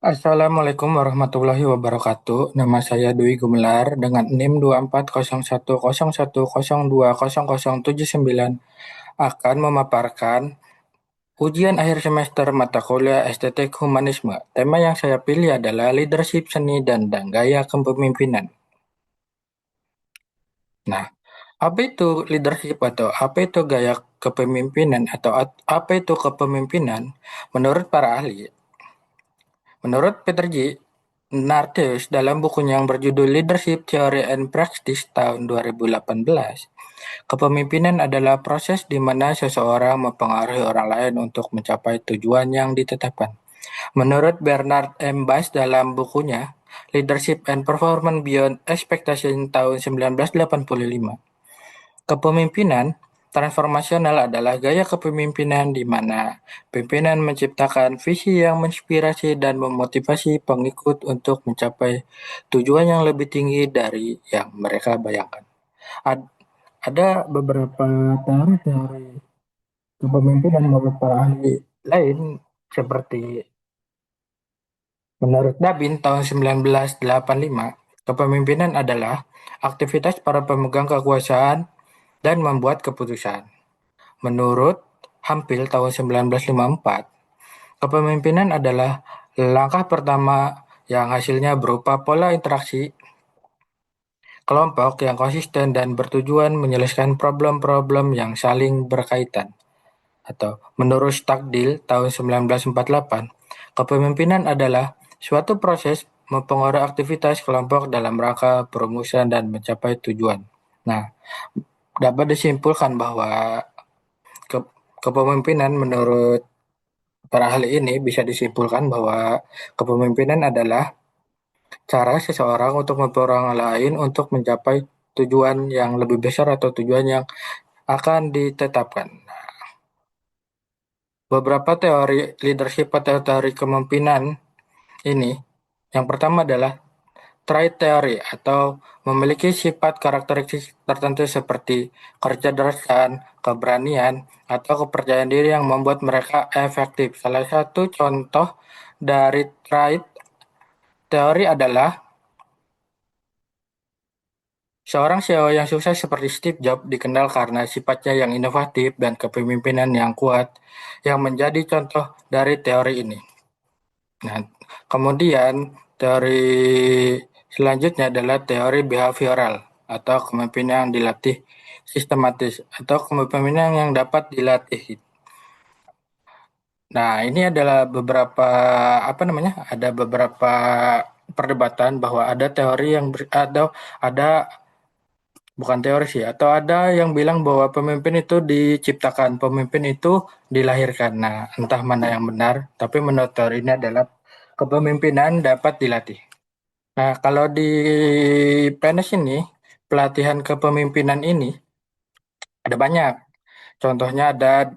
Assalamualaikum warahmatullahi wabarakatuh. Nama saya Dwi Gumelar dengan NIM 240101020079 akan memaparkan ujian akhir semester mata kuliah Estetik Humanisme. Tema yang saya pilih adalah leadership seni dan gaya kepemimpinan. Nah, apa itu leadership atau apa itu gaya kepemimpinan atau apa itu kepemimpinan? Menurut para ahli, menurut Peter G. Narteus dalam bukunya yang berjudul Leadership Theory and Practice tahun 2018, kepemimpinan adalah proses di mana seseorang mempengaruhi orang lain untuk mencapai tujuan yang ditetapkan. Menurut Bernard M. Bass dalam bukunya Leadership and Performance Beyond Expectation tahun 1985, kepemimpinan transformasional adalah gaya kepemimpinan di mana pimpinan menciptakan visi yang menginspirasi dan memotivasi pengikut untuk mencapai tujuan yang lebih tinggi dari yang mereka bayangkan. Ad- ada beberapa teori-teori kepemimpinan menurut para ahli lain seperti menurut Dabin tahun 1985, kepemimpinan adalah aktivitas para pemegang kekuasaan dan membuat keputusan. Menurut Hampil tahun 1954, kepemimpinan adalah langkah pertama yang hasilnya berupa pola interaksi kelompok yang konsisten dan bertujuan menyelesaikan problem-problem yang saling berkaitan. Atau menurut Stockdale tahun 1948, kepemimpinan adalah suatu proses mempengaruhi aktivitas kelompok dalam rangka perumusan dan mencapai tujuan. Nah, dapat disimpulkan bahwa ke- kepemimpinan menurut para ahli ini bisa disimpulkan bahwa kepemimpinan adalah cara seseorang untuk mempengaruhi orang lain untuk mencapai tujuan yang lebih besar atau tujuan yang akan ditetapkan. Beberapa teori leadership atau teori kepemimpinan ini, yang pertama adalah trait teori atau memiliki sifat karakteristik tertentu seperti kecerdasan, keberanian, atau kepercayaan diri yang membuat mereka efektif. Salah satu contoh dari trait teori adalah seorang CEO yang sukses seperti Steve Jobs dikenal karena sifatnya yang inovatif dan kepemimpinan yang kuat yang menjadi contoh dari teori ini. Nah, kemudian teori selanjutnya adalah teori behavioral atau kepemimpinan yang dilatih sistematis atau kepemimpinan yang dapat dilatih. Nah, ini adalah beberapa apa namanya? Ada beberapa perdebatan bahwa ada teori yang atau ada bukan teori sih, atau ada yang bilang bahwa pemimpin itu diciptakan, pemimpin itu dilahirkan. Nah, entah mana yang benar, tapi menurut teori ini adalah kepemimpinan dapat dilatih. Nah, kalau di PNS ini, pelatihan kepemimpinan ini ada banyak. Contohnya ada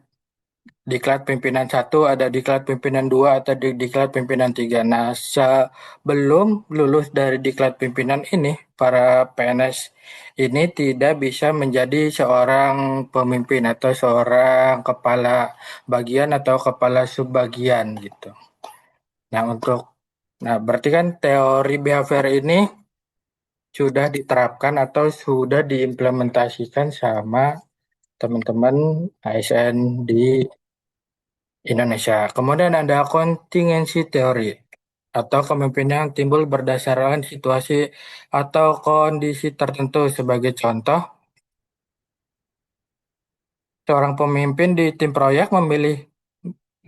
diklat pimpinan satu, ada diklat pimpinan dua, atau diklat pimpinan tiga. Nah, sebelum lulus dari diklat pimpinan ini, para PNS ini tidak bisa menjadi seorang pemimpin atau seorang kepala bagian atau kepala subbagian gitu. Nah, berarti kan teori behavior ini sudah diterapkan atau sudah diimplementasikan sama teman-teman ASN di Indonesia. Kemudian ada contingency theory atau kepemimpinan yang timbul berdasarkan situasi atau kondisi tertentu. Sebagai contoh, seorang pemimpin di tim proyek memilih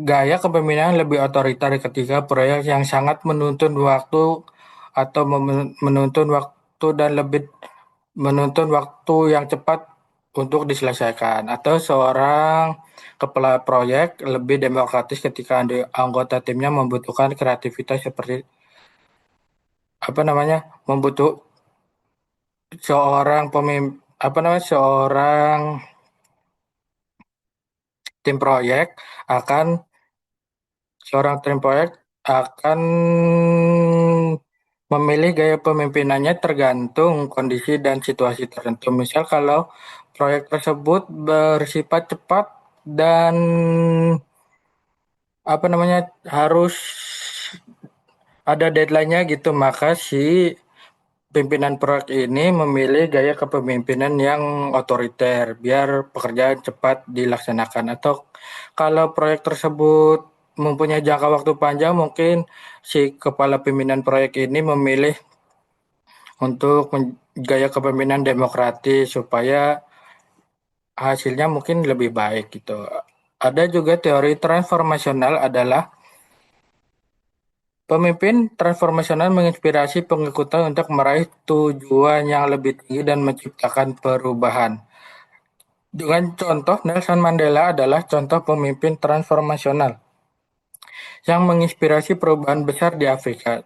gaya kepemimpinan lebih otoriter ketika proyek yang sangat menuntut waktu atau menuntut waktu dan lebih menuntut waktu yang cepat untuk diselesaikan, atau seorang kepala proyek lebih demokratis ketika anggota timnya membutuhkan kreativitas seperti apa namanya membutuh seorang pemimpin apa namanya seorang tim proyek akan seorang tim proyek akan memilih gaya pemimpinannya tergantung kondisi dan situasi tertentu. Misal kalau proyek tersebut bersifat cepat dan apa namanya harus ada deadline-nya gitu, maka si pimpinan proyek ini memilih gaya kepemimpinan yang otoriter biar pekerjaan cepat dilaksanakan. Atau kalau proyek tersebut mempunyai jangka waktu panjang, mungkin si kepala pimpinan proyek ini memilih untuk gaya kepemimpinan demokratis supaya hasilnya mungkin lebih baik gitu. Ada juga teori transformasional adalah pemimpin transformasional menginspirasi pengikutnya untuk meraih tujuan yang lebih tinggi dan menciptakan perubahan. Dengan contoh, Nelson Mandela adalah contoh pemimpin transformasional yang menginspirasi perubahan besar di Afrika.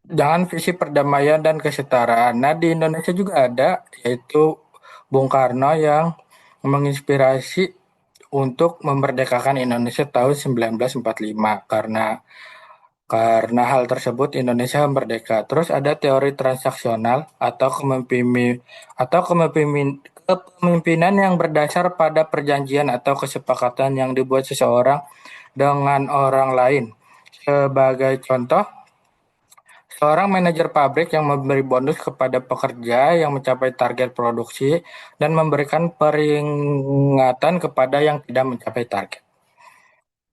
Jangan visi perdamaian dan kesetaraan. Nah, di Indonesia juga ada, yaitu Bung Karno yang menginspirasi untuk memerdekakan Indonesia tahun 1945 karena hal tersebut Indonesia merdeka. Terus ada teori transaksional kepemimpinan yang berdasar pada perjanjian atau kesepakatan yang dibuat seseorang dengan orang lain. Sebagai contoh, seorang manajer pabrik yang memberi bonus kepada pekerja yang mencapai target produksi dan memberikan peringatan kepada yang tidak mencapai target.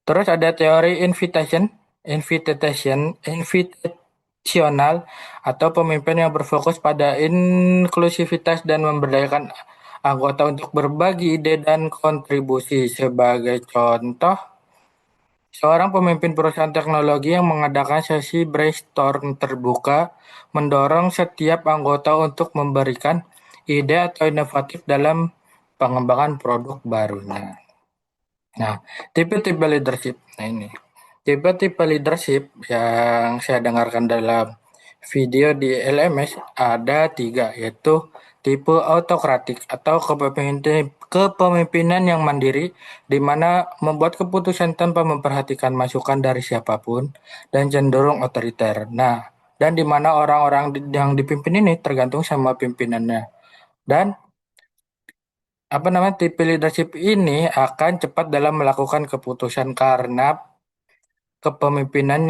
Terus ada teori invitational atau pemimpin yang berfokus pada inklusivitas dan memberdayakan anggota untuk berbagi ide dan kontribusi. Sebagai contoh, seorang pemimpin perusahaan teknologi yang mengadakan sesi brainstorm terbuka mendorong setiap anggota untuk memberikan ide atau inovatif dalam pengembangan produk barunya. Nah, tipe-tipe leadership. Nah ini, tipe-tipe leadership yang saya dengarkan dalam video di LMS ada tiga, yaitu tipe autokratik atau kepemimpinan yang mandiri, di mana membuat keputusan tanpa memperhatikan masukan dari siapapun dan cenderung otoriter. Nah, dan di mana orang-orang yang dipimpin ini tergantung sama pimpinannya. Dan tipe leadership ini akan cepat dalam melakukan keputusan karena kepemimpinan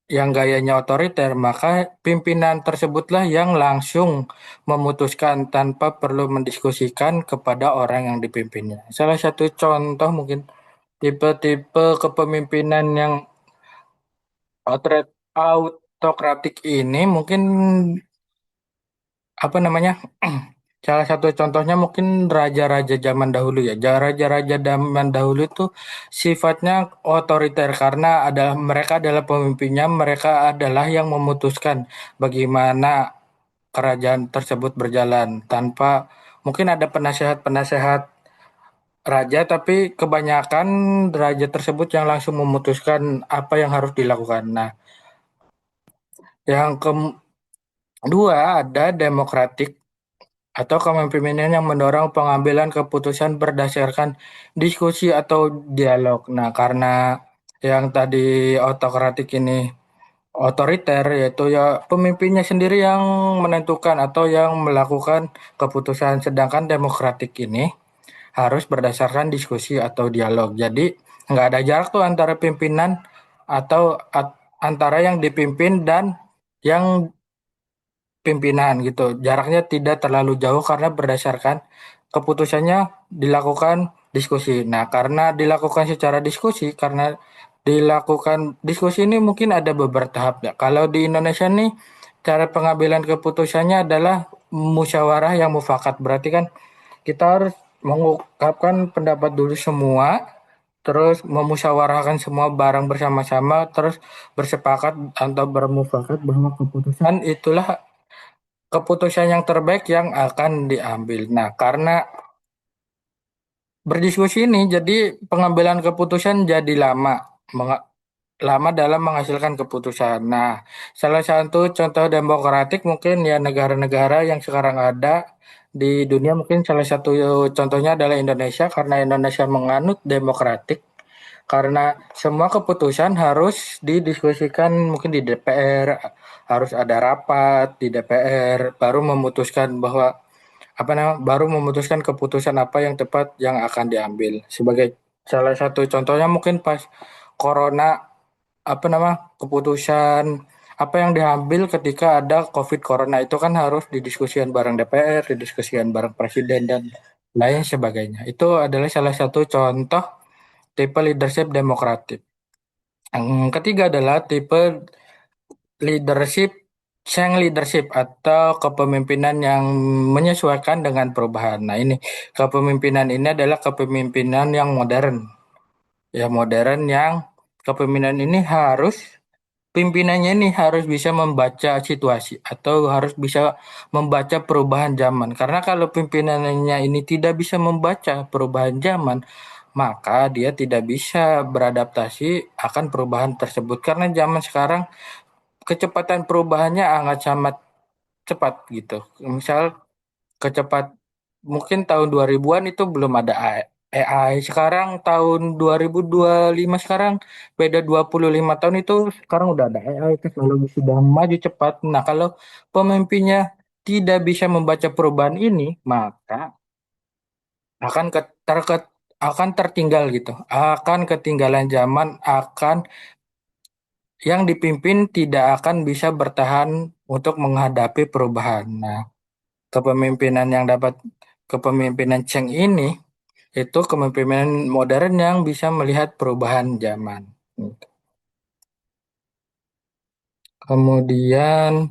yang gayanya otoriter, maka pimpinan tersebutlah yang langsung memutuskan tanpa perlu mendiskusikan kepada orang yang dipimpinnya. Salah satu contoh mungkin tipe-tipe kepemimpinan yang autokratik ini mungkin apa namanya? Salah satu contohnya mungkin raja-raja zaman dahulu ya. Raja-raja zaman dahulu itu sifatnya otoriter karena mereka adalah pemimpinnya, mereka adalah yang memutuskan bagaimana kerajaan tersebut berjalan tanpa mungkin ada penasehat-penasehat raja, tapi kebanyakan raja tersebut yang langsung memutuskan apa yang harus dilakukan. Nah, yang kedua ada demokratik atau kepemimpinan yang mendorong pengambilan keputusan berdasarkan diskusi atau dialog. Nah, karena yang tadi autokratik ini otoriter, yaitu ya pemimpinnya sendiri yang menentukan atau yang melakukan keputusan, sedangkan demokratik ini harus berdasarkan diskusi atau dialog. Jadi nggak ada jarak tuh antara pimpinan atau antara yang dipimpin dan yang pimpinan gitu. Jaraknya tidak terlalu jauh karena berdasarkan keputusannya dilakukan diskusi. Nah, karena dilakukan secara diskusi, karena dilakukan diskusi ini mungkin ada beberapa tahap ya. Kalau di Indonesia nih cara pengambilan keputusannya adalah musyawarah yang mufakat. Berarti kan kita harus mengungkapkan pendapat dulu semua, terus memusyawarahkan semua barang bersama-sama, terus bersepakat atau bermufakat bahwa keputusan itulah keputusan yang terbaik yang akan diambil. Nah, karena berdiskusi ini jadi pengambilan keputusan jadi lama dalam menghasilkan keputusan. Nah, salah satu contoh demokratik mungkin ya negara-negara yang sekarang ada di dunia, mungkin salah satu contohnya adalah Indonesia karena Indonesia menganut demokratik karena semua keputusan harus didiskusikan mungkin di DPR, harus ada rapat di DPR baru memutuskan baru memutuskan keputusan apa yang tepat yang akan diambil. Sebagai salah satu contohnya mungkin pas corona apa nama keputusan apa yang diambil ketika ada COVID Corona itu kan harus didiskusikan bareng DPR, didiskusikan bareng Presiden dan lain sebagainya. Itu adalah salah satu contoh tipe leadership demokratik. Yang ketiga adalah tipe leadership Change leadership atau kepemimpinan yang menyesuaikan dengan perubahan. Nah, ini kepemimpinan ini adalah kepemimpinan yang modern. Ya, modern yang kepemimpinan ini harus pimpinannya ini harus bisa membaca situasi atau harus bisa membaca perubahan zaman. Karena kalau pimpinannya ini tidak bisa membaca perubahan zaman, maka dia tidak bisa beradaptasi akan perubahan tersebut. Karena zaman sekarang kecepatan perubahannya sangat sangat cepat gitu. Misal kecepat mungkin tahun 2000-an itu belum ada AI. Sekarang tahun 2025 sekarang beda 25 tahun itu sekarang udah ada AI, teknologi sudah maju cepat. Nah, kalau pemimpinnya tidak bisa membaca perubahan ini, maka akan akan tertinggal gitu. Akan ketinggalan zaman, akan yang dipimpin tidak akan bisa bertahan untuk menghadapi perubahan. Nah, kepemimpinan yang dapat kepemimpinan Cheng ini itu kepemimpinan modern yang bisa melihat perubahan zaman. Kemudian,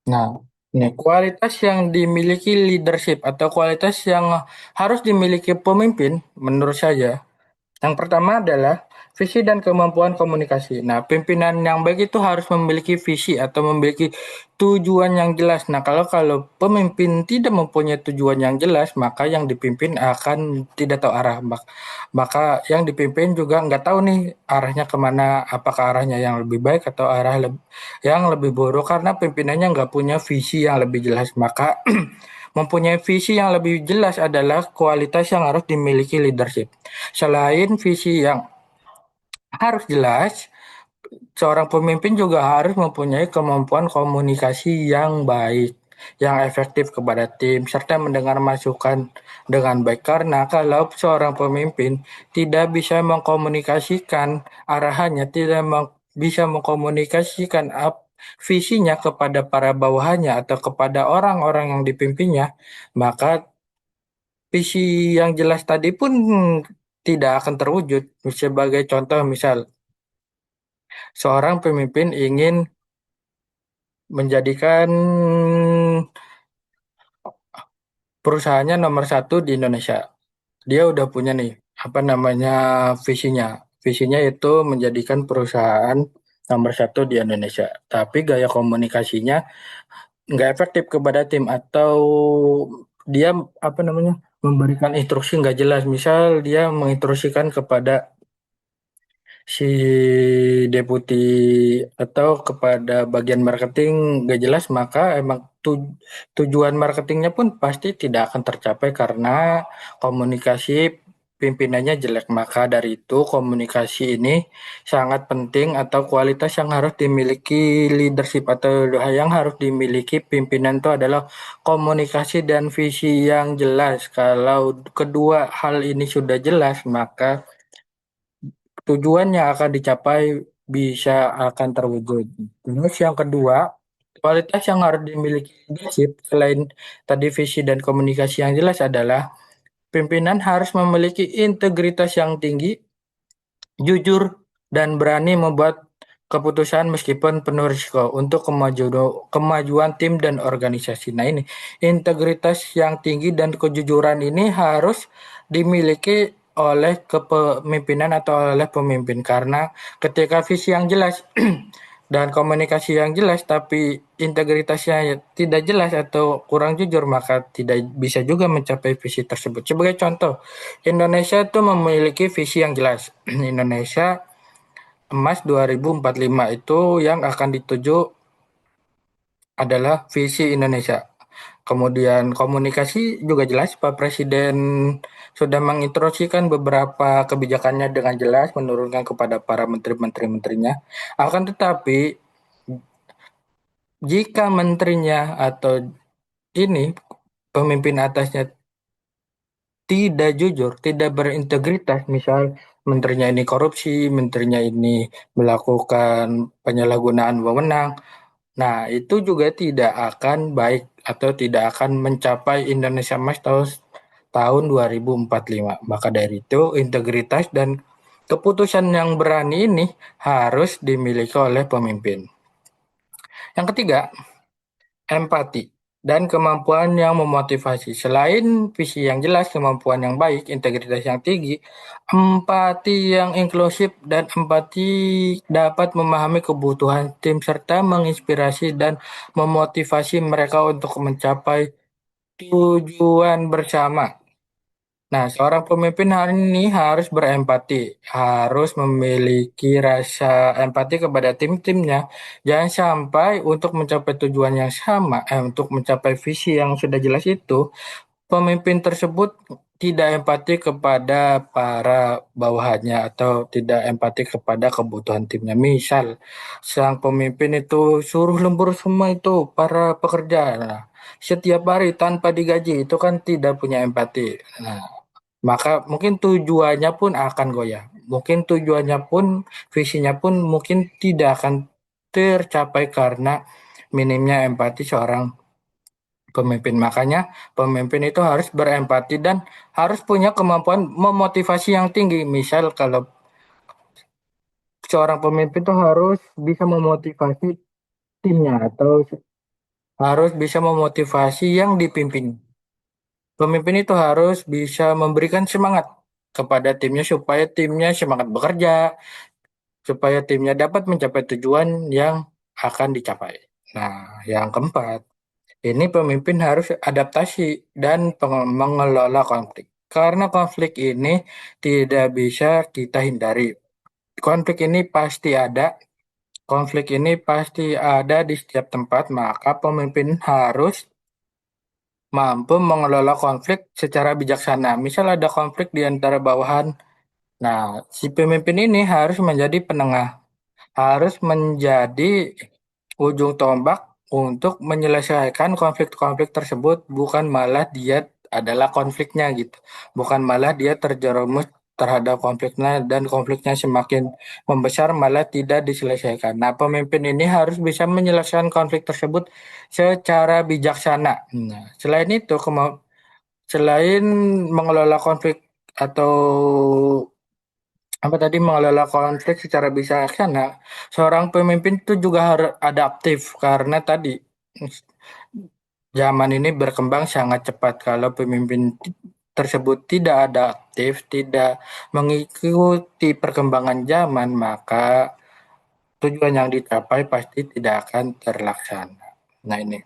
nah, ini kualitas yang dimiliki leadership atau kualitas yang harus dimiliki pemimpin menurut saya yang pertama adalah visi dan kemampuan komunikasi. Nah, pimpinan yang baik itu harus memiliki visi atau memiliki tujuan yang jelas. Nah, kalau pemimpin tidak mempunyai tujuan yang jelas, maka yang dipimpin akan tidak tahu arah. Maka yang dipimpin juga nggak tahu nih arahnya kemana, apakah arahnya yang lebih baik atau yang lebih buruk karena pimpinannya nggak punya visi yang lebih jelas. Maka mempunyai visi yang lebih jelas adalah kualitas yang harus dimiliki leadership. Selain visi yang harus jelas, seorang pemimpin juga harus mempunyai kemampuan komunikasi yang baik, yang efektif kepada tim, serta mendengar masukan dengan baik. Karena kalau seorang pemimpin tidak bisa mengkomunikasikan arahannya, tidak bisa mengkomunikasikan visinya kepada para bawahannya atau kepada orang-orang yang dipimpinnya, maka visi yang jelas tadi pun tidak akan terwujud. Sebagai contoh, misal seorang pemimpin ingin menjadikan perusahaannya nomor satu di Indonesia. Dia udah punya nih, apa namanya visinya. Visinya itu menjadikan perusahaan nomor satu di Indonesia. Tapi gaya komunikasinya nggak efektif kepada tim atau dia apa namanya memberikan instruksi nggak jelas. Misal dia menginstruksikan kepada si deputi atau kepada bagian marketing gak jelas maka emang tujuan marketingnya pun pasti tidak akan tercapai karena komunikasi pimpinannya jelek. Maka dari itu komunikasi ini sangat penting atau kualitas yang harus dimiliki leadership atau yang harus dimiliki pimpinan itu adalah komunikasi dan visi yang jelas. Kalau kedua hal ini sudah jelas maka tujuan yang akan dicapai bisa akan terwujud. Terus yang kedua, kualitas yang harus dimiliki leadership selain tadi visi dan komunikasi yang jelas adalah pimpinan harus memiliki integritas yang tinggi, jujur, dan berani membuat keputusan meskipun penuh risiko untuk kemajuan tim dan organisasi. Nah ini, integritas yang tinggi dan kejujuran ini harus dimiliki oleh kepemimpinan atau oleh pemimpin karena ketika visi yang jelas dan komunikasi yang jelas tapi integritasnya tidak jelas atau kurang jujur maka tidak bisa juga mencapai visi tersebut. Sebagai contoh, Indonesia itu memiliki visi yang jelas. Indonesia Emas 2045 itu yang akan dituju adalah visi Indonesia. Kemudian komunikasi juga jelas, Pak Presiden sudah menginstruksikan beberapa kebijakannya dengan jelas, menurunkan kepada para menteri-menterinya. Akan tetapi, jika menterinya atau ini pemimpin atasnya tidak jujur, tidak berintegritas, misal menterinya ini korupsi, menterinya ini melakukan penyalahgunaan wewenang, nah itu juga tidak akan baik atau tidak akan mencapai Indonesia Emas tahun 2045. Maka dari itu, integritas dan keputusan yang berani ini harus dimiliki oleh pemimpin. Yang ketiga, empati dan kemampuan yang memotivasi. Selain visi yang jelas, kemampuan yang baik, integritas yang tinggi, empati yang inklusif dan empati dapat memahami kebutuhan tim serta menginspirasi dan memotivasi mereka untuk mencapai tujuan bersama. Nah, seorang pemimpin hari ini harus berempati, harus memiliki rasa empati kepada tim-timnya. Jangan sampai untuk mencapai tujuan yang sama, untuk mencapai visi yang sudah jelas itu, pemimpin tersebut tidak empati kepada para bawahannya atau tidak empati kepada kebutuhan timnya. Misal, sang pemimpin itu suruh lembur semua itu para pekerja. Nah, setiap hari tanpa digaji itu kan tidak punya empati. Nah, maka mungkin tujuannya pun akan goyah. Mungkin tujuannya pun, visinya pun mungkin tidak akan tercapai karena minimnya empati seorang pemimpin. Makanya pemimpin itu harus berempati dan harus punya kemampuan memotivasi yang tinggi. Misal kalau seorang pemimpin itu harus bisa memotivasi timnya atau harus bisa memotivasi yang dipimpin. Pemimpin itu harus bisa memberikan semangat kepada timnya supaya timnya semangat bekerja, supaya timnya dapat mencapai tujuan yang akan dicapai. Nah, yang keempat, ini pemimpin harus adaptasi dan mengelola konflik. Karena konflik ini tidak bisa kita hindari. Konflik ini pasti ada, konflik ini pasti ada di setiap tempat, maka pemimpin harus mampu mengelola konflik secara bijaksana. Misal ada konflik di antara bawahan, nah si pemimpin ini harus menjadi penengah, harus menjadi ujung tombak untuk menyelesaikan konflik-konflik tersebut, bukan malah dia adalah konfliknya gitu. Bukan malah dia terjerumus terhadap konfliknya dan konfliknya semakin membesar malah tidak diselesaikan. Nah, pemimpin ini harus bisa menyelesaikan konflik tersebut secara bijaksana. Nah, selain itu, selain mengelola konflik atau apa tadi mengelola konflik secara bijaksana, seorang pemimpin itu juga harus adaptif karena tadi zaman ini berkembang sangat cepat. Kalau pemimpin tersebut tidak adaptif, tidak mengikuti perkembangan zaman, maka tujuan yang dicapai pasti tidak akan terlaksana. Nah ini,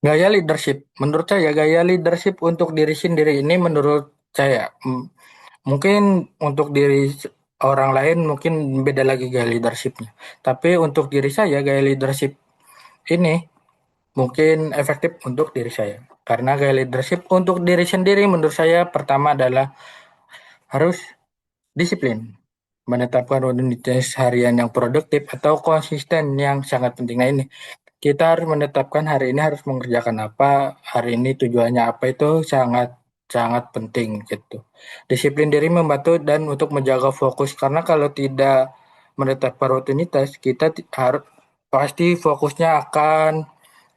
gaya leadership. Menurut saya, gaya leadership untuk diri sendiri ini menurut saya, mungkin untuk diri orang lain mungkin beda lagi gaya leadershipnya. Tapi untuk diri saya, gaya leadership ini mungkin efektif untuk diri saya. Karena gaya leadership untuk diri sendiri menurut saya pertama adalah harus disiplin. Menetapkan rutinitas harian yang produktif atau konsisten yang sangat penting. Nah ini, kita harus menetapkan hari ini harus mengerjakan apa, hari ini tujuannya apa itu sangat sangat penting gitu. Disiplin diri membantu dan untuk menjaga fokus karena kalau tidak menetapkan rutinitas kita harus pasti fokusnya akan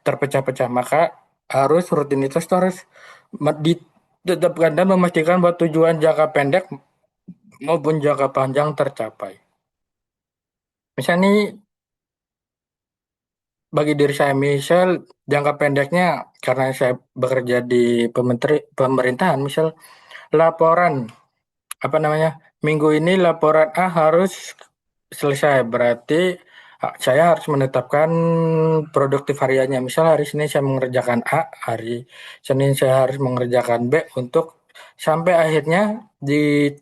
terpecah-pecah. Maka harus rutinitas itu harus ditetapkan dan memastikan bahwa tujuan jangka pendek maupun jangka panjang tercapai. Misalnya nih, bagi diri saya, misal jangka pendeknya karena saya bekerja di pemerintahan, misal laporan apa namanya minggu ini laporan A harus selesai, berarti saya harus menetapkan produktif hariannya. Misal hari Senin saya mengerjakan A, hari Senin saya harus mengerjakan B untuk sampai akhirnya di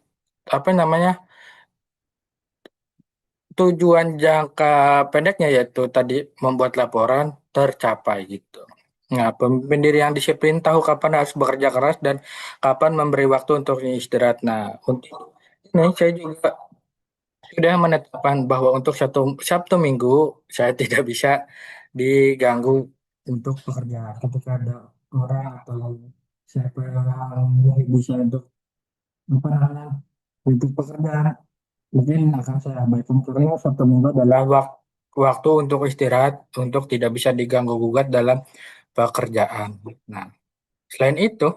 apa namanya tujuan jangka pendeknya yaitu tadi membuat laporan tercapai gitu. Nah, pemimpin diri yang disiplin tahu kapan harus bekerja keras dan kapan memberi waktu untuk istirahat. Nah, untuk ini saya juga sudah menetapkan bahwa untuk satu Sabtu Minggu saya tidak bisa diganggu untuk pekerjaan. Ketika ada orang atau siapa yang bisa untuk apa namanya untuk pekerjaan, mungkin akan saya abaikan karena Sabtu Minggu adalah waktu untuk istirahat, untuk tidak bisa diganggu gugat dalam pekerjaan. Nah, selain itu,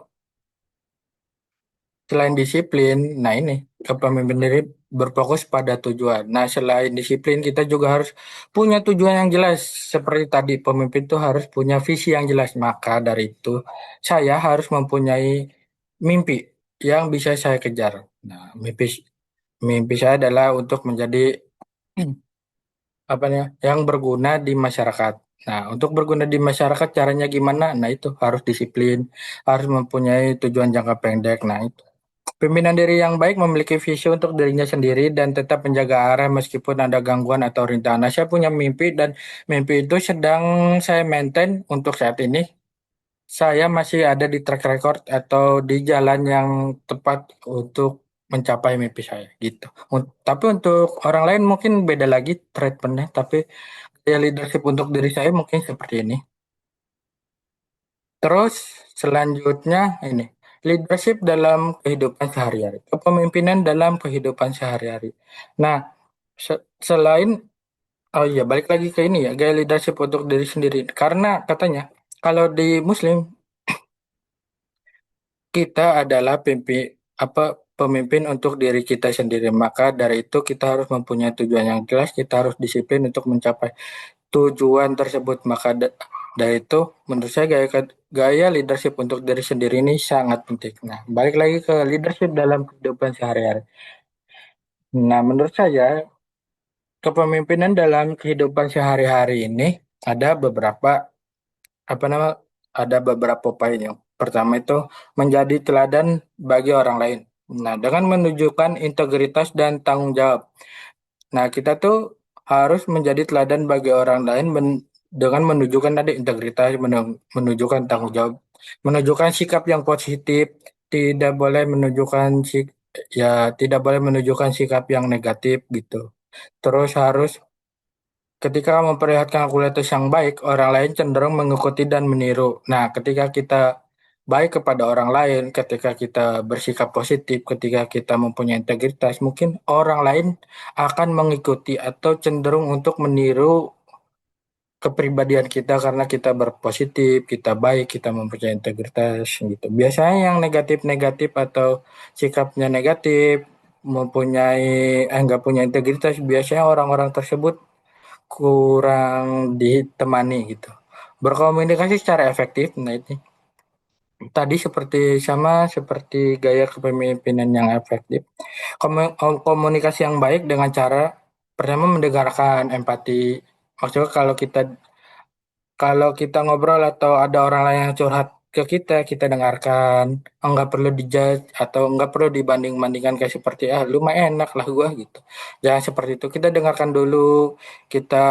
selain disiplin, nah ini kepemimpinan diri berfokus pada tujuan. Nah, selain disiplin, kita juga harus punya tujuan yang jelas. Seperti tadi, pemimpin itu harus punya visi yang jelas. Maka dari itu, saya harus mempunyai mimpi yang bisa saya kejar. Nah, mimpi saya adalah untuk menjadi apa ya, yang berguna di masyarakat. Nah, untuk berguna di masyarakat caranya gimana? Nah, itu harus disiplin, harus mempunyai tujuan jangka pendek. Nah, itu. Pimpinan diri yang baik memiliki visi untuk dirinya sendiri dan tetap menjaga arah meskipun ada gangguan atau rintangan. Nah, saya punya mimpi dan mimpi itu sedang saya maintain untuk saat ini. Saya masih ada di track record atau di jalan yang tepat untuk mencapai mimpi saya gitu. Tapi untuk orang lain mungkin beda lagi treatmentnya. Tapi ya leadership untuk diri saya mungkin seperti ini. Terus selanjutnya ini leadership dalam kehidupan sehari-hari, kepemimpinan dalam kehidupan sehari-hari. Nah, selain oh iya balik lagi ke ini ya gaya leadership untuk diri sendiri. Karena katanya kalau di Muslim kita adalah apa pemimpin untuk diri kita sendiri. Maka dari itu kita harus mempunyai tujuan yang jelas, kita harus disiplin untuk mencapai tujuan tersebut. Maka dari itu menurut saya gaya leadership untuk diri sendiri ini sangat penting. Nah, balik lagi ke leadership dalam kehidupan sehari-hari. Nah, menurut saya kepemimpinan dalam kehidupan sehari-hari ini ada beberapa apa nama ada beberapa poin yang pertama itu menjadi teladan bagi orang lain. Nah, dengan menunjukkan integritas dan tanggung jawab. Nah, kita tuh harus menjadi teladan bagi orang lain dengan menunjukkan tadi integritas, menunjukkan tanggung jawab, menunjukkan sikap yang positif, tidak boleh menunjukkan tidak boleh menunjukkan sikap yang negatif gitu. Terus harus ketika memperlihatkan kualitas yang baik, orang lain cenderung mengikuti dan meniru. Nah, ketika kita baik kepada orang lain, ketika kita bersikap positif, ketika kita mempunyai integritas, mungkin orang lain akan mengikuti atau cenderung untuk meniru kepribadian kita karena kita berpositif, kita baik, kita mempunyai integritas gitu. Biasanya yang negatif-negatif atau sikapnya negatif, mempunyai enggak punya integritas, biasanya orang-orang tersebut kurang ditemani gitu. Berkomunikasi secara efektif, nah itu tadi seperti gaya kepemimpinan yang efektif. Komunikasi yang baik dengan cara pertama mendengarkan empati. Maksudnya kalau kita ngobrol atau ada orang lain yang curhat ke kita, kita dengarkan. Enggak perlu dijudge atau enggak perlu dibanding-bandingkan kayak seperti lu mah enak lah gua gitu. Jangan seperti itu. Kita dengarkan dulu, kita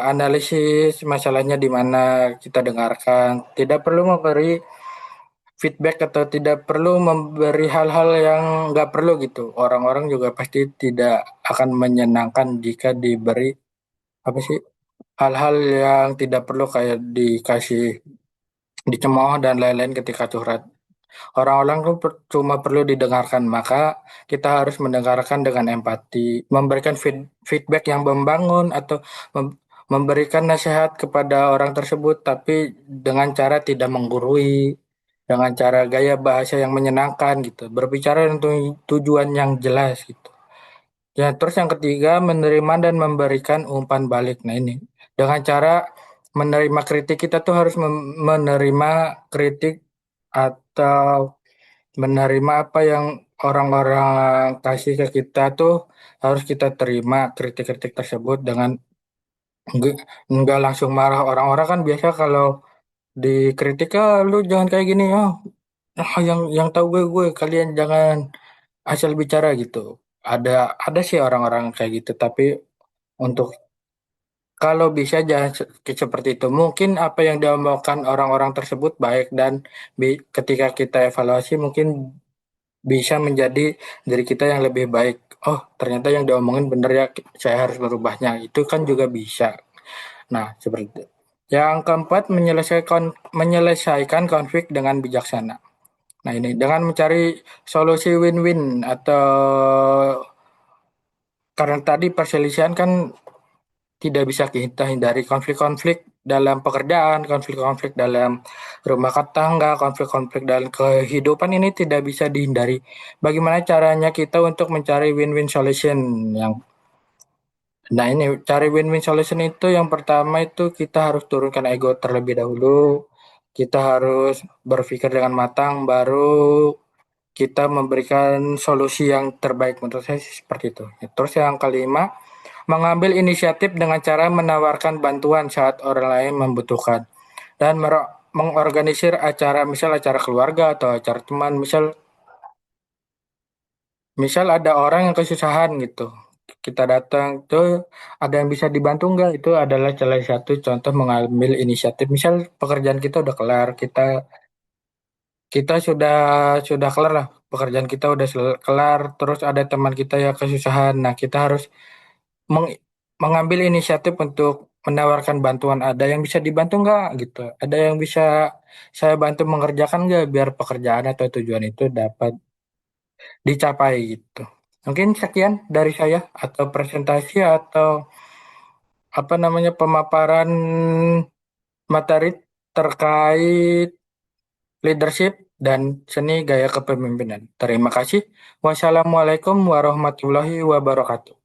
analisis masalahnya di mana, kita dengarkan. Tidak perlu memberi feedback atau tidak perlu memberi hal-hal yang enggak perlu gitu. Orang-orang juga pasti tidak akan menyenangkan jika diberi apa sih hal-hal yang tidak perlu kayak dikasih dicemooh dan lain-lain ketika curhat. Orang-orang tuh cuma perlu didengarkan, maka kita harus mendengarkan dengan empati, memberikan feedback yang membangun atau memberikan nasihat kepada orang tersebut, tapi dengan cara tidak menggurui, dengan cara gaya bahasa yang menyenangkan gitu, berbicara untuk tujuan yang jelas gitu. Ya, terus yang ketiga, menerima dan memberikan umpan balik. Nah, ini dengan cara menerima kritik kita tuh harus menerima kritik atau menerima apa yang orang-orang kasih ke kita tuh harus kita terima kritik-kritik tersebut dengan enggak, enggak langsung marah. Orang-orang kan biasa kalau dikritik, ah, lu jangan kayak gini, oh, yang tahu gue, kalian jangan asal bicara gitu. Ada ada sih orang-orang kayak gitu, tapi untuk kalau bisa jangan seperti itu. Mungkin apa yang diomongkan orang-orang tersebut baik dan ketika kita evaluasi mungkin bisa menjadi diri kita yang lebih baik. Oh, ternyata yang diomongin bener ya, saya harus merubahnya. Itu kan juga bisa. Nah, seperti itu. Yang keempat, menyelesaikan konflik dengan bijaksana. Nah, ini dengan mencari solusi win-win atau karena tadi perselisihan kan tidak bisa kita hindari konflik-konflik dalam pekerjaan, konflik-konflik dalam rumah tangga, konflik-konflik dalam kehidupan ini tidak bisa dihindari. Bagaimana caranya kita untuk mencari win-win solution yang Nah, ini cari win-win solution itu yang pertama itu kita harus turunkan ego terlebih dahulu. Kita harus berpikir dengan matang, baru kita memberikan solusi yang terbaik. Menurut saya sih seperti itu. Terus yang kelima, mengambil inisiatif dengan cara menawarkan bantuan saat orang lain membutuhkan. Dan mengorganisir acara, misal acara keluarga atau acara teman, misal misal ada orang yang kesusahan gitu, kita datang tuh ada yang bisa dibantu nggak? Itu adalah salah satu contoh mengambil inisiatif. Misal pekerjaan kita udah kelar, kita kita sudah kelar lah pekerjaan kita udah kelar, terus ada teman kita yang kesusahan. Nah, kita harus meng- mengambil inisiatif untuk menawarkan bantuan. Ada yang bisa dibantu nggak gitu? Ada yang bisa saya bantu mengerjakan nggak biar pekerjaan atau tujuan itu dapat dicapai gitu. Mungkin sekian dari saya atau presentasi atau apa namanya pemaparan materi terkait leadership dan seni gaya kepemimpinan. Terima kasih. Wassalamualaikum warahmatullahi wabarakatuh.